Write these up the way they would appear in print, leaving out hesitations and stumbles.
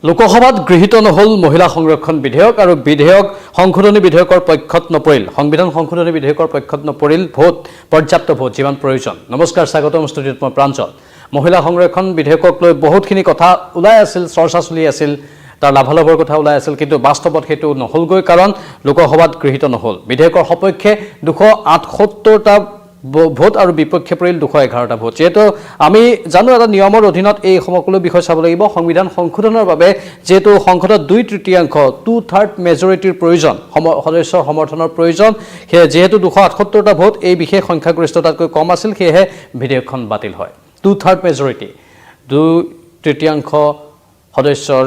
লোকসভাত গৃহীত নহল মহিলা সংৰক্ষণ বিধেয়ক আৰু বিধেয়ক সংশোধনী বিধেয়কৰ পক্ষত নপৰিল সংবিধান সংশোধনী বিধেয়কৰ পক্ষত নপৰিল ভোট পৰ্যাপ্ত ভোট যিমান প্ৰয়োজন নমস্কাৰ স্বাগতম ষ্টুডিঅ'ত মই প্ৰাঞ্জল মহিলা সংৰক্ষণ বিধেয়কক লৈ বহুতখিনি কথা ওলাই আছিল চৰ্চা চলি আছিল তাৰ লাভালাভৰ কথা ওলাই আছিল কিন্তু বাস্তৱত হেতু নহলগৈ কাৰণ লোকসভাত গৃহীত নহল বিধেয়কৰ সপক্ষে 278টা ভোট আৰু বিপক্ষে পৰিল 211টা ভোট যেহেতু আমি জানো এটা নিয়মৰ অধীনত এই সমগ্ৰ বিষয় চাব লাগিব সংবিধান সংশোধনৰ বাবে যেহেতু সংসদত 2/3 2/3 মেজৰিটিৰ প্ৰয়োজন সদস্যৰ সমৰ্থনৰ প্ৰয়োজন যেহেতু 278টা ভোট এই বিশেষ সংখ্যাগৰিষ্ঠতাতকৈ কম আছিল সেয়েহে বিধেয়কখন বাতিল হয় 2/3 মেজৰিটি 2/3 সদস্যৰ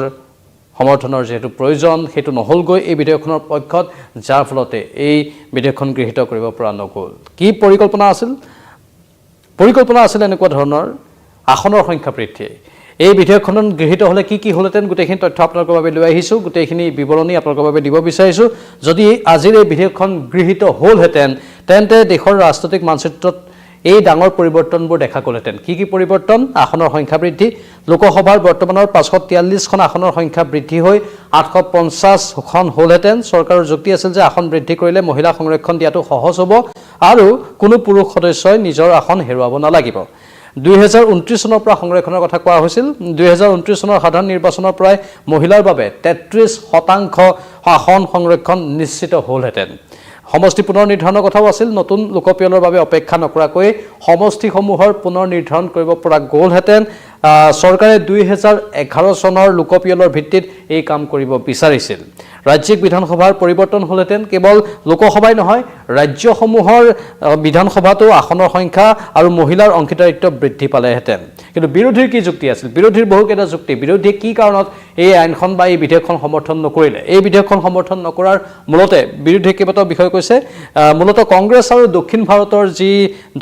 সমৰ্থনৰ যেহেতু প্ৰয়োজন হেতু নহলগৈ এই বিধেয়কখনৰ পক্ষত যাৰ ফলতে এই বিধেয়কখন গৃহীত কৰিব পৰা নগ'ল কি পৰিকল্পনা আছিল এনেকুৱা ধৰণৰ আসনৰ সংখ্যা বৃদ্ধি এই বিধেয়কখন গৃহীত হলে কি হলতেন গোটেইখিনি তথ্য আপোনালোকৰ বাবে লৈ আহিছো গোটেইখিনি বিৱৰণী আপোনালোকৰ বাবে দিব বিচাৰিছো যদি আজিৰ এই বিধেয়কখন গৃহীত হলহেতেন তেন্তে দেশৰ ৰাজনৈতিক মানচিত্ৰত এই ডাঙৰ পৰিৱৰ্তনবোৰ দেখা গ'লহেতেন কি পৰিৱৰ্তন আসনৰ সংখ্যা বৃদ্ধি লোকসভাৰ বৰ্তমানৰ 543খন আসনৰ সংখ্যা বৃদ্ধি হৈ 850খন হলহেতেন চৰকাৰৰ যুক্তি আছিল যে আসন বৃদ্ধি কৰিলে মহিলা সংৰক্ষণ দিয়াটো সহজ হ'ব আৰু কোনো পুৰুষ সদস্যই নিজৰ আসন হেৰুৱাব নালাগিব 2029 চনৰ পৰা সংৰক্ষণৰ কথা কোৱা হৈছিল 2029 চনৰ সাধাৰণ নিৰ্বাচনৰ পৰাই মহিলাৰ বাবে 33% আসন সংৰক্ষণ নিশ্চিত হলহেতেন সমষ্টি পুনৰ নিৰ্ধাৰণৰ কথাও আছিল নতুন লোকপিয়লৰ বাবে অপেক্ষা নকৰাকৈ সমষ্টিসমূহৰ পুনৰ নিৰ্ধাৰণ কৰিব পৰা গ'লহেতেন চৰকাৰে 2011 চনৰ লোকপিয়লৰ ভিত্তিত এই কাম কৰিব বিচাৰিছিল ৰাজ্যিক বিধানসভাৰ পৰিৱৰ্তন হলহেতেন কেৱল লোকসভাই নহয় ৰাজ্যসমূহৰ বিধানসভাতো আসনৰ সংখ্যা আৰু মহিলাৰ অংশীদাৰিত্ব বৃদ্ধি পালেহেতেন কিন্তু বিৰোধীৰ কি যুক্তি আছিল বিৰোধীৰ বহুকেইটা যুক্তি বিৰোধীয়ে কি কাৰণত এই আইনখন বা এই বিধেয়কখন সমৰ্থন নকৰিলে এই বিধেয়কখন সমৰ্থন নকৰাৰ মূলতে বিৰোধীয়ে কেইবাটাও বিষয় কৈছে মূলতঃ কংগ্ৰেছ আৰু দক্ষিণ ভাৰতৰ যি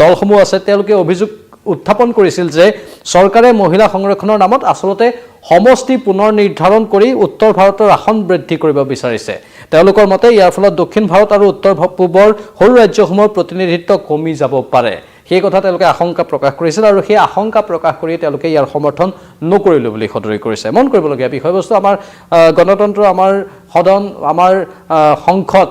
দলসমূহ আছে তেওঁলোকে অভিযোগ উত্থাপন কৰিছিল যে চৰকাৰে মহিলা সংৰক্ষণৰ নামত আসলতে সমষ্টি পুনৰ নিৰ্ধাৰণ কৰি উত্তৰ ভাৰতৰ আসন বৃদ্ধি কৰিব বিচাৰিছে তেওঁলোকৰ মতে ইয়াৰ ফলত দক্ষিণ ভাৰত আৰু উত্তৰ পূবৰ সৰু ৰাজ্যসমূহৰ প্ৰতিনিধিত্ব কমি যাব পাৰে সেই কথা তেওঁলোকে আশংকা প্ৰকাশ কৰিছিল আৰু সেই আশংকা প্ৰকাশ কৰি তেওঁলোকে ইয়াৰ সমৰ্থন নকৰিলে বুলি সদৰি কৰিছে মন কৰিবলগীয়া বিষয়বস্তু আমাৰ গণতন্ত্ৰ আমাৰ সদন আমাৰ সংসদ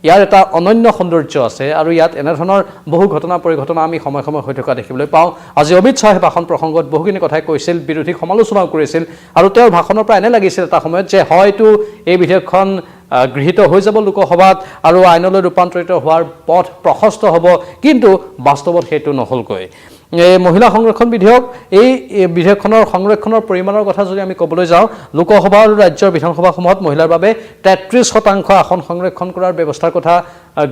ইয়াৰ এটা অনন্য সৌন্দৰ্য আছে আৰু ইয়াত এনেধৰণৰ বহু ঘটনা পৰিঘটনা আমি সময় হৈ থকা দেখিবলৈ পাওঁ আজি অমিত শ্বাহে ভাষণ প্ৰসংগত বহুখিনি কথাই কৈছিল বিৰোধীক সমালোচনাও কৰিছিল আৰু তেওঁৰ ভাষণৰ পৰা এনে লাগিছিল এটা সময়ত যে হয়তো এই বিধেয়কখন গৃহীত হৈ যাব লোকসভাত আৰু আইনলৈ ৰূপান্তৰিত হোৱাৰ পথ প্ৰশস্ত হ'ব কিন্তু বাস্তৱত সেইটো নহলগৈ মহিলা সংৰক্ষণ বিধেয়ক এই বিধেয়কখনৰ সংৰক্ষণৰ পৰিমাণৰ কথা যদি আমি ক'বলৈ যাওঁ লোকসভা আৰু ৰাজ্যৰ বিধানসভাসমূহত মহিলাৰ বাবে 33% আসন সংৰক্ষণ কৰাৰ ব্যৱস্থাৰ কথা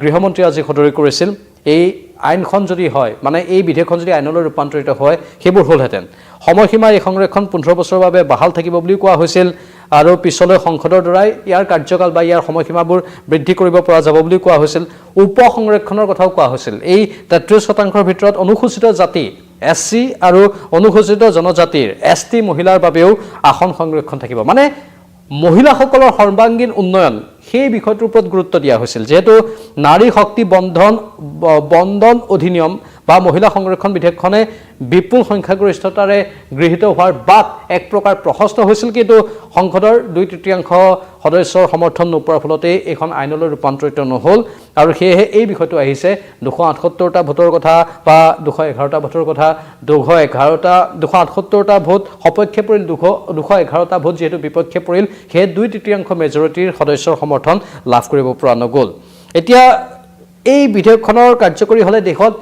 গৃহমন্ত্ৰী আজি সদৰি কৰিছিল এই আইনখন যদি হয় মানে এই বিধেয়কখন যদি আইনলৈ ৰূপান্তৰিত হয় সেইবোৰ হলহেতেন সময়সীমা এই সংৰক্ষণ 15 বছৰৰ বাবে বাহাল থাকিব বুলি কোৱা হৈছিল আৰু পিছলৈ সংসদৰ দ্বাৰাই ইয়াৰ কাৰ্যকাল বা ইয়াৰ সময়সীমাবোৰ বৃদ্ধি কৰিব পৰা যাব বুলি কোৱা হৈছিল উপ সংৰক্ষণৰ কথাও কোৱা হৈছিল এই 33%ৰ ভিতৰত অনুসূচিত জাতি SC আৰু অনুসূচিত জনজাতিৰ ST মহিলাৰ বাবেও আসন সংৰক্ষণ থাকিব মানে মহিলাসকলৰ সৰ্বাংগীন উন্নয়ন সেই বিষয়টোৰ ওপৰত গুৰুত্ব দিয়া হৈছিল যেহেতু নাৰী শক্তি বন্ধন অধিনিয়ম বা মহিলা সংৰক্ষণ বিধেয়কখনে বিপুল সংখ্যাগৰিষ্ঠতাৰে গৃহীত হোৱাৰ বাট এক প্ৰকাৰ প্ৰশস্ত হৈছিল কিন্তু সংসদৰ 2/3 সদস্যৰ সমৰ্থন নোপোৱাৰ ফলতে এইখন আইনলৈ ৰূপান্তৰিত নহল আৰু সেয়েহে এই বিষয়টো আহিছে 278টা ভোটৰ কথা বা 211টা ভোটৰ কথা 278টা ভোট সপক্ষে পৰিল 211টা ভোট যেহেতু বিপক্ষে পৰিল সেই 2/3 মেজৰিটিৰ সদস্যৰ সমৰ্থন লাভ কৰিব পৰা নগ'ল এতিয়া এই বিধেয়কখনৰ কাৰ্যকৰী হলে দেশত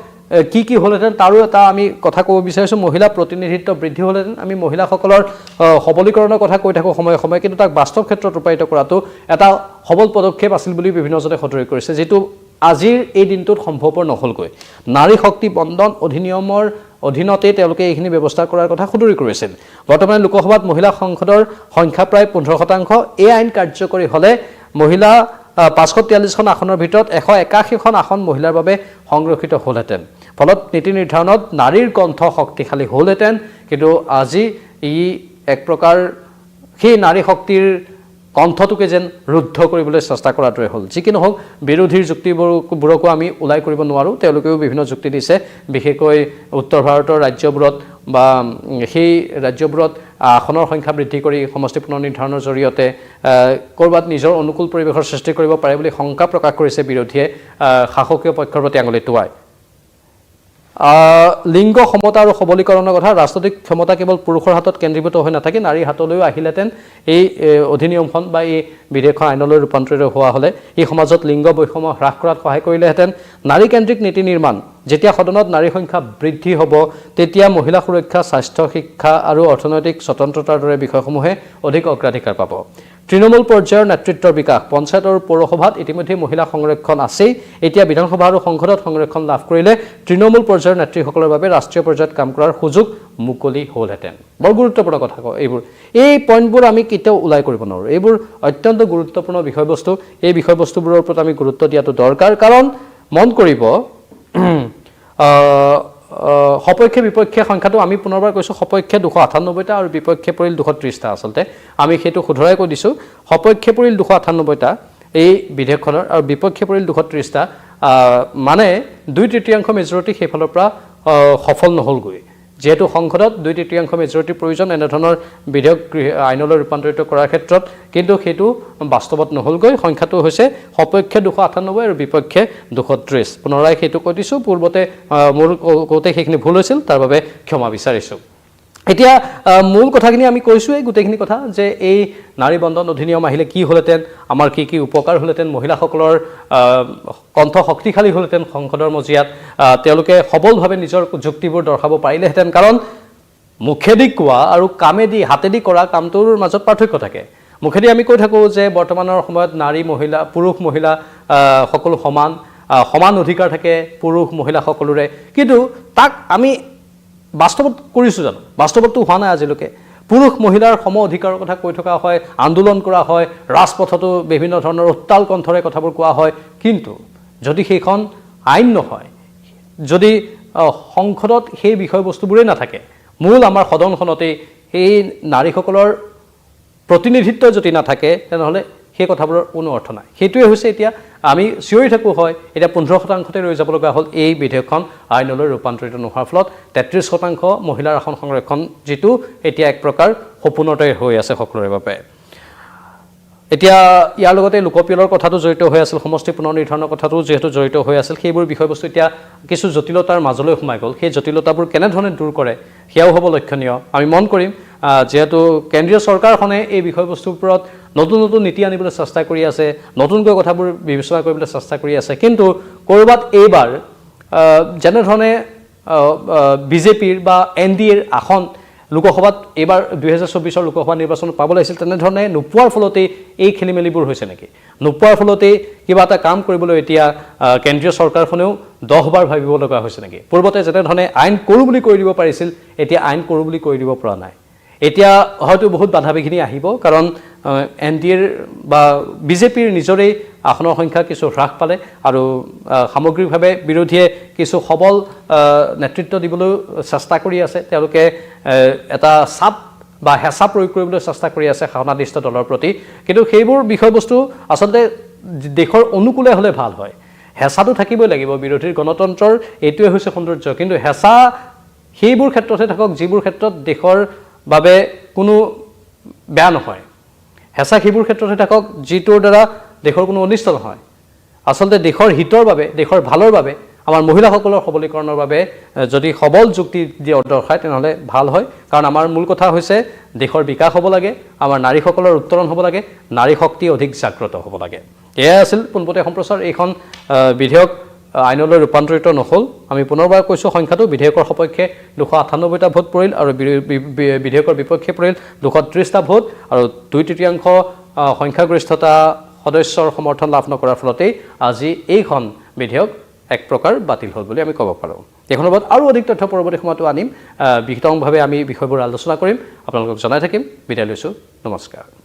কি হলহেতেন তাৰো এটা আমি কথা ক'ব বিচাৰিছো মহিলা প্ৰতিনিধিত্ব বৃদ্ধি হলহেতেন আমি মহিলাসকলৰ সবলীকৰণৰ কথা কৈ থাকো সময় কিন্তু তাক বাস্তৱ ক্ষেত্ৰত ৰূপায়িত কৰাটো এটা সবল পদক্ষেপ আছিল বুলি বিভিন্নজনে সদৰি কৰিছে যেটো আজিৰ এই দিনটোত সম্ভৱপৰ নহলগৈ নাৰী শক্তি বন্ধন অধিনিয়মৰ অধীনতে তেওঁলোকে এইখিনি ব্যৱস্থা কৰাৰ কথা সদৰি কৰিছিল বৰ্তমান লোকসভাত মহিলা সংসদৰ সংখ্যা প্ৰায় 15% এই আইন কাৰ্যকৰী হলে মহিলা 543খন আসনৰ ভিতৰত 181খন আসন মহিলাৰ বাবে সংৰক্ষিত হলহেতেন ফলত নীতি নিৰ্ধাৰণত নাৰীৰ কণ্ঠ শক্তিশালী হলহেতেন কিন্তু আজি ই এক প্ৰকাৰ সেই নাৰী শক্তিৰ কণ্ঠটোকে যেন ৰুদ্ধ কৰিবলৈ চেষ্টা কৰাটোৱে হ'ল যি কি নহওক বিৰোধীৰ যুক্তিবোৰকো আমি উলাই কৰিব নোৱাৰো তেওঁলোকেও বিভিন্ন যুক্তি দিছে বিশেষকৈ উত্তৰ ভাৰতৰ ৰাজ্যবোৰত বা সেই ৰাজ্যবোৰত আসনৰ সংখ্যা বৃদ্ধি কৰি সমষ্টি পুনৰ নিৰ্ধাৰণৰ জৰিয়তে ক'ৰবাত নিজৰ অনুকূল পৰিৱেশৰ সৃষ্টি কৰিব পাৰে বুলি শংকা প্ৰকাশ কৰিছে বিৰোধীয়ে শাসকীয় পক্ষৰ প্ৰতি আঙুলি টোৱাই লিংগ সমতা আৰু সবলীকৰণৰ কথা ৰাজনৈতিক ক্ষমতা কেৱল পুৰুষৰ হাতত কেন্দ্ৰীভূত হৈ নাথাকি নাৰীৰ হাতলৈও আহিলেতেন এই অধিনিয়মখন বা এই বিধেয়কখন আইনলৈ ৰূপান্তৰিত হোৱা হ'লে এই সমাজত লিংগ বৈষম্য হ্ৰাস কৰাত সহায় কৰিলেহেঁতেন নাৰীকেন্দ্ৰিক নীতি নিৰ্মাণ যেতিয়া সদনত নাৰীৰ সংখ্যা বৃদ্ধি হ'ব তেতিয়া মহিলা সুৰক্ষা স্বাস্থ্য শিক্ষা আৰু অৰ্থনৈতিক স্বতন্ত্ৰতাৰ দৰে বিষয়সমূহে অধিক অগ্ৰাধিকাৰ পাব তৃণমূল পৰ্যায়ৰ নেতৃত্বৰ বিকাশ পঞ্চায়ত আৰু পৌৰসভাত ইতিমধ্যে মহিলা সংৰক্ষণ আছেই এতিয়া বিধানসভা আৰু সংসদত সংৰক্ষণ লাভ কৰিলে তৃণমূল পৰ্যায়ৰ নেতৃসকলৰ বাবে ৰাষ্ট্ৰীয় পৰ্যায়ত কাম কৰাৰ সুযোগ মুকলি হ'লহেঁতেন বৰ গুৰুত্বপূৰ্ণ কথা এইবোৰ এই পইণ্টবোৰ আমি কেতিয়াও ওলাই কৰিব নোৱাৰোঁ এইবোৰ অত্যন্ত গুৰুত্বপূৰ্ণ বিষয়বস্তু এই বিষয়বস্তুবোৰৰ ওপৰত আমি গুৰুত্ব দিয়াটো দৰকাৰ কাৰণ মন কৰিব সপক্ষে বিপক্ষে সংখ্যাটো আমি পুনৰবাৰ কৈছোঁ সপক্ষে 298টা আৰু বিপক্ষে পৰিল 230টা আচলতে আমি সেইটো শুধৰাই কৈ দিছোঁ সপক্ষে পৰিল 298টা এই বিধেয়কখনৰ আৰু বিপক্ষে পৰিল 230টা মানে 2/3 মেজৰিটি সেইফালৰ পৰা সফল নহ'লগৈ যেহেতু সংসদত 2/3 মেজৰিটিৰ প্ৰয়োজন এনেধৰণৰ বিধেয়ক আইনলৈ ৰূপান্তৰিত কৰাৰ ক্ষেত্ৰত কিন্তু সেইটো বাস্তৱত নহ'লগৈ সংখ্যাটো হৈছে সপক্ষে 298 আৰু বিপক্ষে 230 পুনৰাই সেইটো কৈ দিছোঁ পূৰ্বতে মোৰ কওঁতে সেইখিনি ভুল হৈছিল তাৰ বাবে ক্ষমা বিচাৰিছোঁ এতিয়া মূল কথাখিনি আমি কৈছোঁই গোটেইখিনি কথা যে এই নাৰী বন্ধন অধিনিয়ম আহিলে কি হ'লহেঁতেন আমাৰ কি কি উপকাৰ হ'লহেঁতেন মহিলাসকলৰ কণ্ঠ শক্তিশালী হ'লহেঁতেন সংসদৰ মজিয়াত তেওঁলোকে সবলভাৱে নিজৰ যুক্তিবোৰ দৰ্শাব পাৰিলেহেঁতেন কাৰণ মুখেদি কোৱা আৰু কামেদি হাতেদি কৰা কামটোৰ মাজত পাৰ্থক্য থাকে মুখেদি আমি কৈ থাকোঁ যে বৰ্তমানৰ সময়ত নাৰী মহিলা পুৰুষ মহিলা সকলো সমান অধিকাৰ থাকে পুৰুষ মহিলা সকলোৰে কিন্তু তাক আমি বাস্তৱত কৰিছোঁ জানো বাস্তৱততো হোৱা নাই আজিলৈকে পুৰুষ মহিলাৰ সম অধিকাৰৰ কথা কৈ থকা হয় আন্দোলন কৰা হয় ৰাজপথতো বিভিন্ন ধৰণৰ উত্তাল কণ্ঠৰে কথাবোৰ কোৱা হয় কিন্তু যদি সেইখন আইন নহয় যদি সংসদত সেই বিষয়বস্তুবোৰেই নাথাকে মূল আমাৰ সদনখনতেই সেই নাৰীসকলৰ প্ৰতিনিধিত্ব যদি নাথাকে তেনেহ'লে সেই কথাবোৰৰ কোনো অৰ্থ নাই সেইটোৱে হৈছে এতিয়া আমি চিঞৰি থাকোঁ হয় এতিয়া 15%তে ৰৈ যাব লগা হ'ল এই বিধেয়কখন আইনলৈ ৰূপান্তৰিত নোহোৱাৰ ফলত 33% মহিলাৰ আসন সংৰক্ষণ যিটো এতিয়া এক প্ৰকাৰ সপোনতে হৈ আছে সকলোৰে বাবে এতিয়া ইয়াৰ লগতে লোকপিয়লৰ কথাটো জড়িত হৈ আছিল সমষ্টি পুনৰ নিৰ্ধাৰণৰ কথাটো যিহেতু জড়িত হৈ আছিল সেইবোৰ বিষয়বস্তু এতিয়া কিছু জটিলতাৰ মাজলৈ সোমাই গ'ল সেই জটিলতাবোৰ কেনেধৰণে দূৰ কৰে সেয়াও হ'ব লক্ষণীয় আমি মন কৰিম যেহেতু কেন্দ্ৰীয় চৰকাৰখনে এই বিষয়বস্তুৰ ওপৰত নতুন নতুন নীতি আনিবলৈ চেষ্টা কৰি আছে নতুনকৈ কথাবোৰ বিবেচনা কৰিবলৈ চেষ্টা কৰি আছে কিন্তু ক'ৰবাত এইবাৰ যেনেধৰণে বিজেপিৰ বা NDAৰ আসন লোকসভাত এইবাৰ 2024 লোকসভা নিৰ্বাচনত পাব লাগিছিল তেনেধৰণে নোপোৱাৰ ফলতেই এই খেলিমেলিবোৰ হৈছে নেকি নোপোৱাৰ ফলতেই কিবা এটা কাম কৰিবলৈ এতিয়া কেন্দ্ৰীয় চৰকাৰখনেও 10 বাৰ ভাবিব লগা হৈছে নেকি পূৰ্বতে যেনেধৰণে আইন কৰোঁ বুলি কৈ দিব পাৰিছিল এতিয়া আইন কৰোঁ বুলি কৈ দিব পৰা নাই এতিয়া হয়তো বহুত বাধা বিঘিনি আহিব কাৰণ NDAৰ বা বিজেপিৰ নিজৰেই আসনৰ সংখ্যা কিছু হ্ৰাস পালে আৰু সামগ্ৰিকভাৱে বিৰোধীয়ে কিছু সবল নেতৃত্ব দিবলৈ চেষ্টা কৰি আছে তেওঁলোকে এটা চাপ বা হেঁচা প্ৰয়োগ কৰিবলৈ চেষ্টা কৰি আছে শাসনাধিষ্ঠ দলৰ প্ৰতি কিন্তু সেইবোৰ বিষয়বস্তু আচলতে দেশৰ অনুকূলে হ'লে ভাল হয় হেঁচাটো থাকিবই লাগিব বিৰোধীৰ গণতন্ত্ৰৰ এইটোৱে হৈছে সৌন্দৰ্য কিন্তু হেঁচা সেইবোৰ ক্ষেত্ৰতে থাকক যিবোৰ ক্ষেত্ৰত দেশৰ বাবে কোনো বেয়া নহয় হেঁচা সেইবোৰ ক্ষেত্ৰতে থাকক যিটোৰ দ্বাৰা দেশৰ কোনো অনিষ্ট নহয় আচলতে দেশৰ হিতৰ বাবে দেশৰ ভালৰ বাবে আমাৰ মহিলাসকলৰ সবলীকৰণৰ বাবে যদি সবল যুক্তি দৰ্শায় তেনেহ'লে ভাল হয় কাৰণ আমাৰ মূল কথা হৈছে দেশৰ বিকাশ হ'ব লাগে আমাৰ নাৰীসকলৰ উত্তৰণ হ'ব লাগে নাৰী শক্তি অধিক জাগ্ৰত হ'ব লাগে এয়াই আছিল পোনপটীয়া সম্প্ৰচাৰ এইখন বিধেয়ক আইনলৈ ৰূপান্তৰিত নহ'ল আমি পুনৰবাৰ কৈছোঁ সংখ্যাটো বিধেয়কৰ সপক্ষে 298টা ভোট পৰিল আৰু বিধেয়কৰ বিপক্ষে পৰিল 230টা ভোট আৰু 2/3 সংখ্যাগৰিষ্ঠতা সদস্যৰ সমৰ্থন লাভ নকৰাৰ ফলতেই আজি এইখন বিধেয়ক এক প্ৰকাৰ বাতিল হ'ল বুলি আমি ক'ব পাৰোঁ এইখনৰ ওপৰত আৰু অধিক তথ্য পৰৱৰ্তী সময়তো আনিম বিতংভাৱে আমি বিষয়বোৰ আলোচনা কৰিম আপোনালোকক জনাই থাকিম বিদায় লৈছোঁ নমস্কাৰ